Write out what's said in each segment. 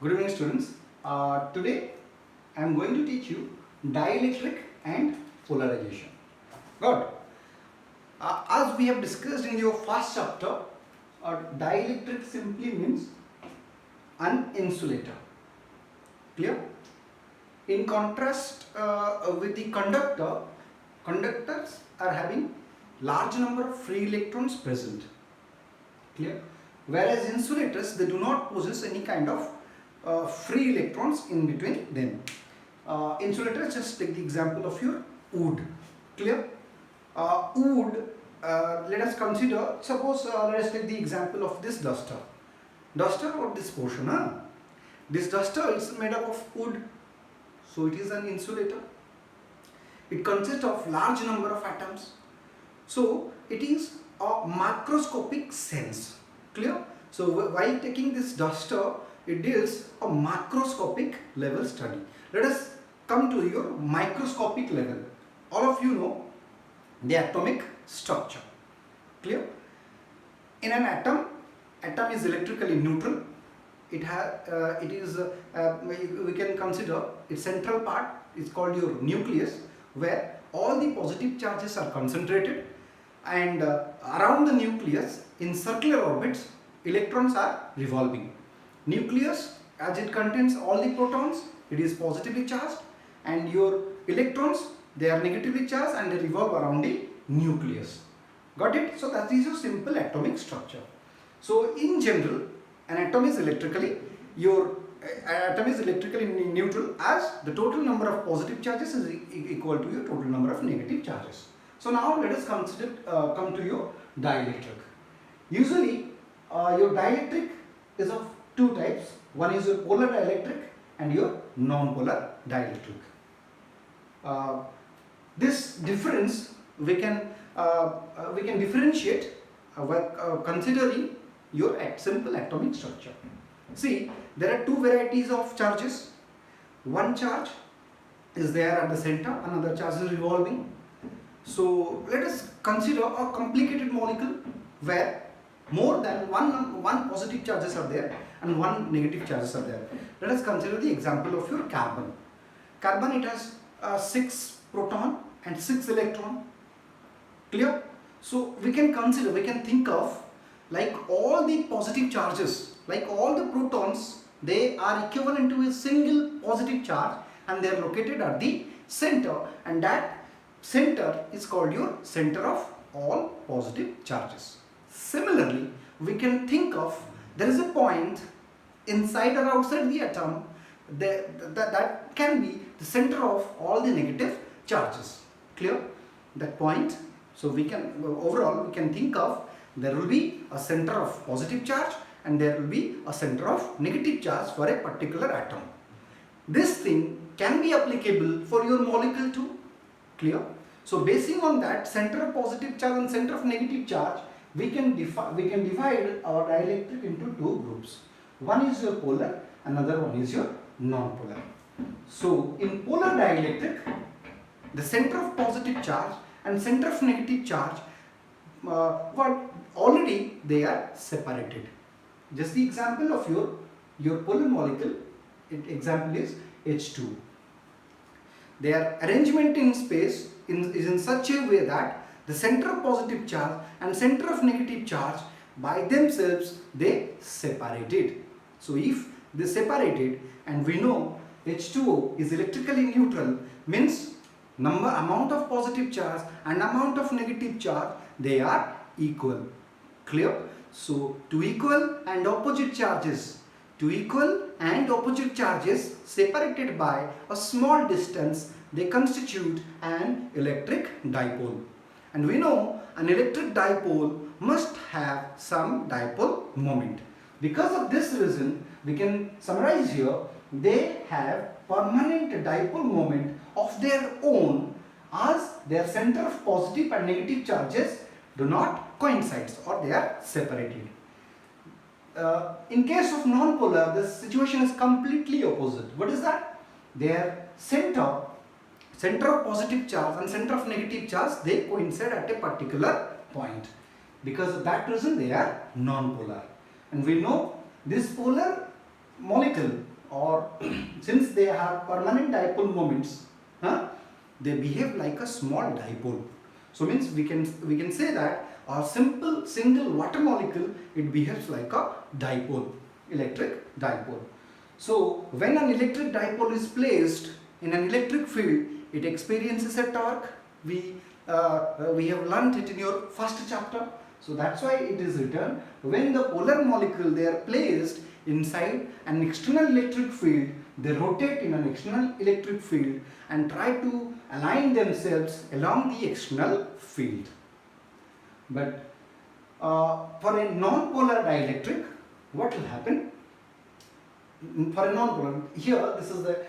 Good evening students. Today I am going to teach you dielectric and polarization. Good. As we have discussed in your first chapter, dielectric simply means an insulator. Clear? In contrast with the conductor, conductors are having large number of free electrons present. Clear? Whereas insulators, they do not possess any kind of free electrons in between them. Insulators, just take the example of your wood. Clear? Wood, let us consider, suppose let us take the example of this duster. Duster or this portion, this duster is made up of wood, so it is an insulator. It consists of large number of atoms, so it is a macroscopic sense. Clear? So while taking this duster, it deals a macroscopic level study. Let us come to your microscopic level. All of you know the atomic structure. Clear? In an atom is electrically neutral. We can consider its central part is called your nucleus, where all the positive charges are concentrated, and around the nucleus in circular orbits electrons are revolving. Nucleus, as it contains all the protons, it is positively charged, and your electrons, they are negatively charged and they revolve around the nucleus. Got it? So that is your simple atomic structure. So in general, an atom is electrically neutral, as the total number of positive charges is equal to your total number of negative charges. So now let us come to your dielectric. Usually your dielectric is of two types. One is your polar dielectric and your non-polar dielectric. This difference we can differentiate considering your simple atomic structure. See, there are two varieties of charges. One charge is there at the center, another charge is revolving. So let us consider a complicated molecule where more than one positive charges are there and one negative charges are there. Let us consider the example of your carbon. Carbon, it has 6 proton and 6 electron. Clear? So we can think of like all the positive charges, like all the protons, they are equivalent to a single positive charge and they are located at the center, and that center is called your center of all positive charges. Similarly, we can think of there is a point inside or outside the atom that can be the center of all the negative charges. Clear? That point. So we can overall we can think of there will be a center of positive charge and there will be a center of negative charge for a particular atom. This thing can be applicable for your molecule too. Clear? So basing on that center of positive charge and center of negative charge, we can divide our dielectric into two groups. One is your polar, another one is your non-polar. So in polar dielectric, the center of positive charge and center of negative charge, already they are separated. Just the example of your polar molecule, example is H2. Their arrangement in space is in such a way that the center of positive charge and center of negative charge by themselves they separated. So if they separated, and we know H2O is electrically neutral, means amount of positive charge and amount of negative charge, they are equal. Clear? So two equal and opposite charges separated by a small distance, they constitute an electric dipole. And we know an electric dipole must have some dipole moment. Because of this reason, we can summarize here, they have permanent dipole moment of their own, as their center of positive and negative charges do not coincide or they are separated. In case of non-polar, the situation is completely opposite. What is that? Their center of positive charge and center of negative charge, they coincide at a particular point. Because of that reason, they are non-polar. And we know this polar molecule or since they have permanent dipole moments, they behave like a small dipole. So means we can say that a simple single water molecule, it behaves like a dipole, electric dipole. So when an electric dipole is placed in an electric field, it experiences a torque. We have learnt it in your first chapter. So that's why it is written, when the polar molecule, they are placed inside an external electric field, they rotate in an external electric field and try to align themselves along the external field. But for a non-polar dielectric, what will happen? For a non-polar, here this is the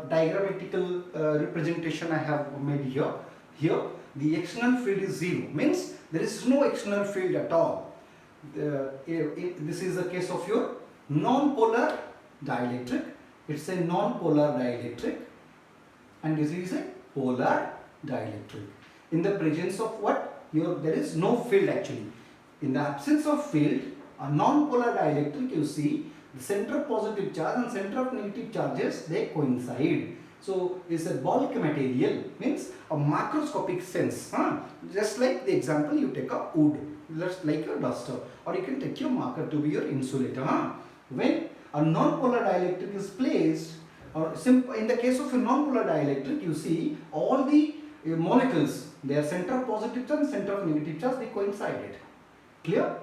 diagrammatical representation I have made here. Here the external field is 0, means there is no external field at all. This is the case of your non-polar dielectric. It's a non-polar dielectric, and this is a polar dielectric. In the presence of what? There is no field actually. In the absence of field, a non-polar dielectric, you see the center of positive charge and center of negative charges, they coincide. So it's a bulk material, means a macroscopic sense. Just like the example, you take a wood, just like your duster, or you can take your marker to be your insulator. When a non-polar dielectric is placed, or in the case of a non-polar dielectric, you see all the molecules, their center of positive charge and center of negative charge, they coincided. Clear?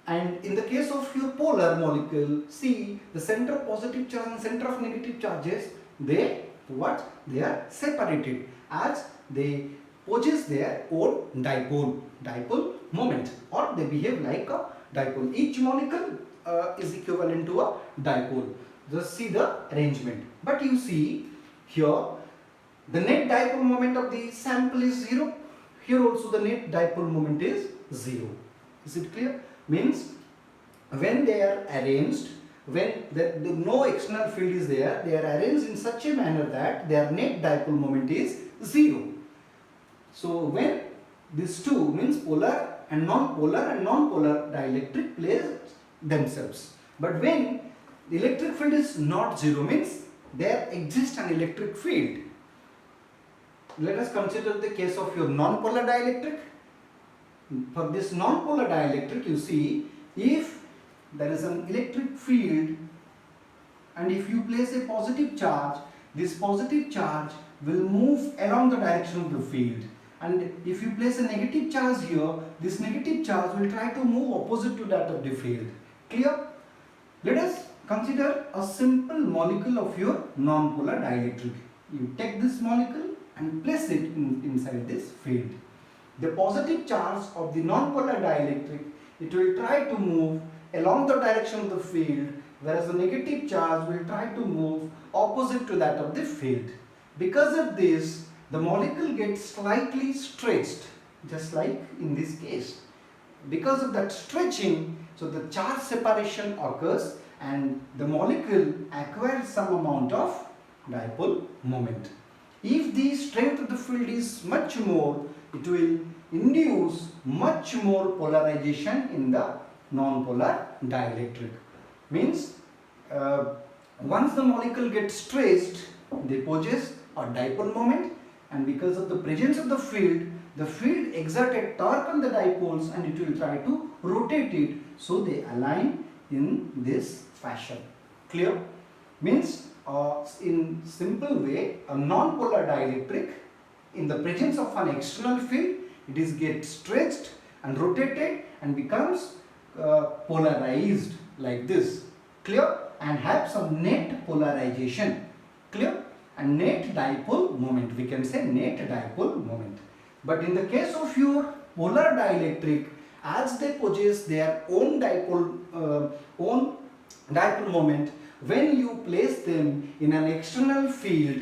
And in the case of your polar molecule, see the center of positive charge and center of negative charges, they are separated as they possess their own dipole moment, or they behave like a dipole. Each molecule is equivalent to a dipole. Just see the arrangement. But you see here the net dipole moment of the sample is 0. Here also the net dipole moment is 0. Is it clear? Means when they are arranged, when no external field is there, they are arranged in such a manner that their net dipole moment is 0. So when these two, means polar and non-polar dielectric place themselves. But when the electric field is not 0, means there exists an electric field. Let us consider the case of your non-polar dielectric. For this non-polar dielectric, you see, if there is an electric field and if you place a positive charge, this positive charge will move along the direction of the field. And if you place a negative charge here, this negative charge will try to move opposite to that of the field. Clear? Let us consider a simple molecule of your non-polar dielectric. You take this molecule and place it inside this field. The positive charge of the non-polar dielectric, it will try to move along the direction of the field, whereas the negative charge will try to move opposite to that of the field. Because of this, the molecule gets slightly stretched, just like in this case. Because of that stretching, so the charge separation occurs and the molecule acquires some amount of dipole moment. If the strength of the field is much more, it will induce much more polarization in the non-polar dielectric. Means once the molecule gets stretched, they possess a dipole moment, and because of the presence of the field exerts a torque on the dipoles and it will try to rotate it, so they align in this fashion. Clear? Means in simple way, a non-polar dielectric, in the presence of an external field, it is gets stretched and rotated and becomes polarized like this. Clear? And have some net polarization. Clear? And net dipole moment, we can say net dipole moment. But in the case of your polar dielectric, as they possess their own dipole moment, when you place them in an external field,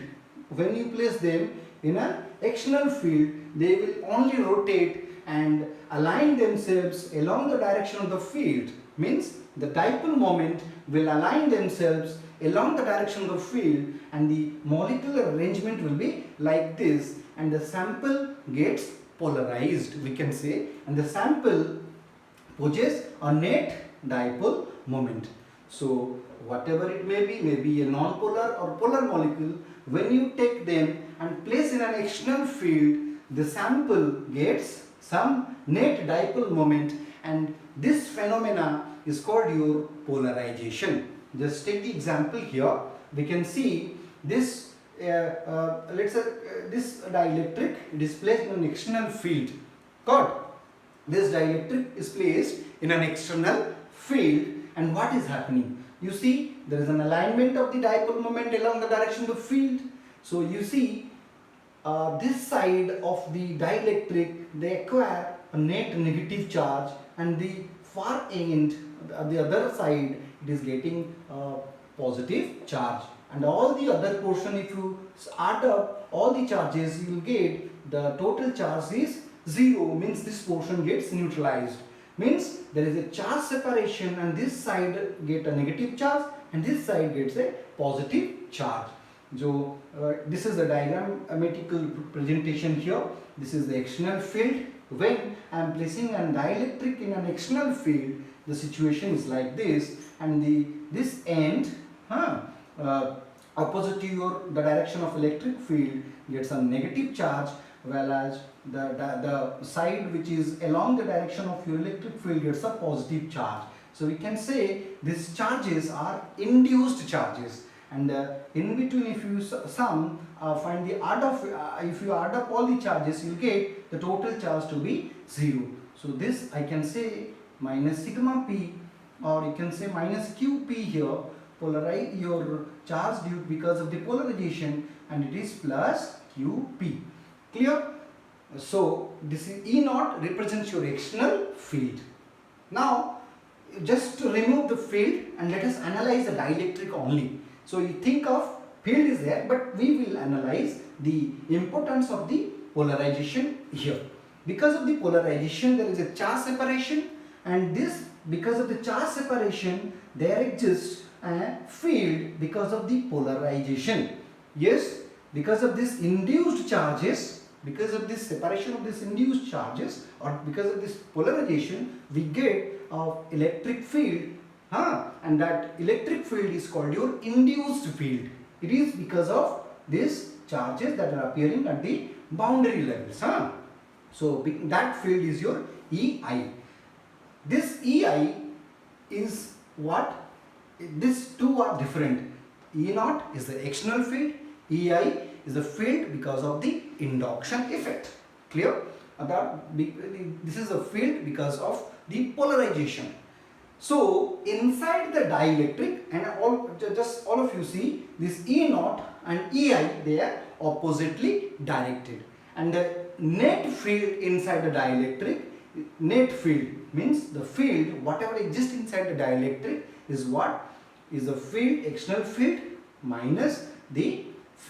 they will only rotate and align themselves along the direction of the field. Means the dipole moment will align themselves along the direction of the field, and the molecular arrangement will be like this, and the sample gets polarized, we can say, and the sample possesses a net dipole moment. So whatever it may be a non-polar or polar molecule, when you take them and place in an external field, the sample gets some net dipole moment, and this phenomena is called your polarization. Just take the example here. We can see this, let's say this dielectric, it is placed in an external field. Got? This dielectric is placed in an external field, and what is happening? You see, there is an alignment of the dipole moment along the direction of the field. So you see, this side of the dielectric, they acquire a net negative charge, and the far end, the other side, it is getting a positive charge. And all the other portion, if you add up all the charges, you will get the total charge is 0, means this portion gets neutralized. Means there is a charge separation, and this side get a negative charge and this side gets a positive charge. So this is the diagrammatical presentation here. This is the external field. When I am placing an dielectric in an external field, the situation is like this, and this end opposite to the direction of electric field gets a negative charge, whereas the side which is along the direction of your electric field gets a positive charge. So we can say these charges are induced charges, and in between, if you find the add of if you add up all the charges, you get the total charge to be 0. So this I can say minus sigma p, or you can say minus qp here. Polarize your charge due because of the polarization, and it is plus qp. Clear? So this is E naught represents your external field. Now just to remove the field and let us analyze the dielectric only. So you think of field is there, but we will analyze the importance of the polarization here. Because of the polarization, there is a charge separation, and this, because of the charge separation, there exists a field because of the polarization. Yes, because of this induced charges, because of this separation of this induced charges, or because of this polarization, we get an electric field, and that electric field is called your induced field. It is because of these charges that are appearing at the boundary levels. So that field is your EI. This EI is what? These two are different. E naught is the external field, EI is the field because of the induction effect. Clear? This is a field because of the polarization. So inside the dielectric, and all of you see this E naught and EI, they are oppositely directed, and the net field inside the dielectric, net field means the field whatever exists inside the dielectric is what? Is the field, external field minus the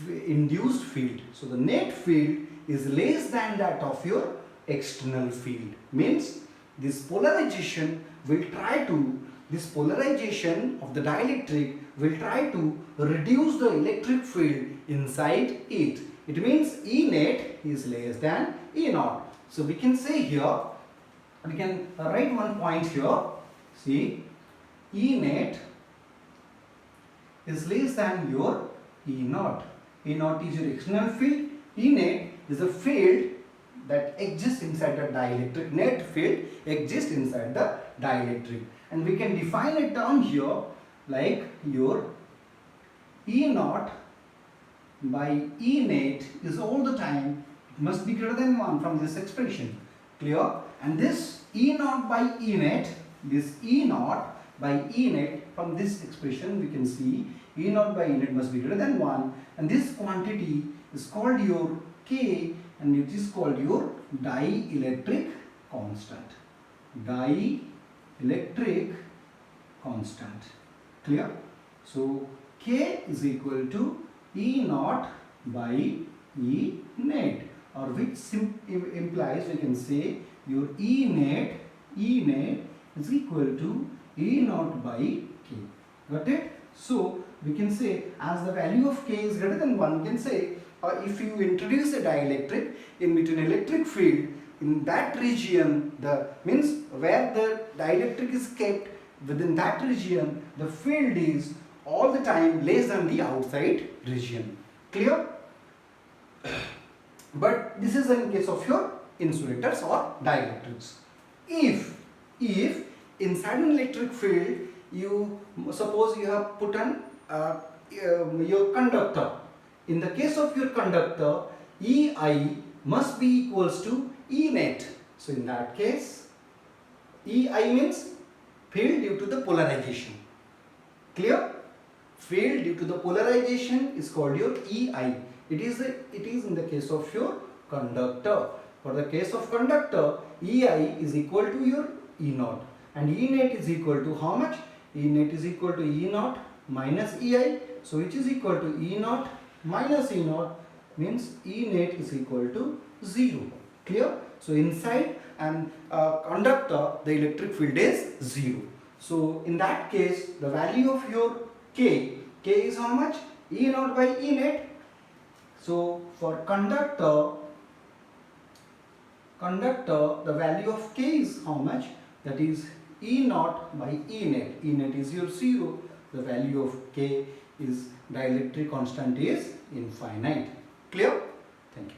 induced field. So the net field is less than that of your external field. Means this polarization will try to, this polarization of the dielectric will try to reduce the electric field inside it. It means E net is less than E naught. So we can say here, we can write one point here. See, E net is less than your E naught. E naught is your external field. E net is a field that exists inside the dielectric. Net field exists inside the dielectric, and we can define a term here like your E naught by E net is all the time, it must be greater than 1 from this expression. Clear? And this E naught by E net, this E naught by E net, from this expression we can see E naught by E net must be greater than 1, and this quantity is called your K, and it is called your dielectric constant. Dielectric constant. Clear? So K is equal to E naught by E net, or which implies we can say your E net is equal to E naught by K. Got it? So we can say as the value of K is greater than 1, we can say if you introduce a dielectric in between electric field, in that region, the means where the dielectric is kept, within that region the field is all the time less than the outside region. Clear? But this is in case of your insulators or dielectrics. If inside an electric field, you suppose you have put an your conductor. In the case of your conductor, EI must be equals to E net. So in that case, EI means field due to the polarization. Clear? Field due to the polarization is called your EI. It is in the case of your conductor. For the case of conductor, EI is equal to your E naught, and E net is equal to how much? E net is equal to E naught minus EI. So which is equal to E naught minus E naught, means E net is equal to 0. Clear? So inside an conductor, the electric field is 0. So in that case, the value of your K is how much? E naught by E net. So for conductor, the value of K is how much? That is E naught by E net. E net is your 0. The value of K is dielectric constant is infinite. Clear? Thank you.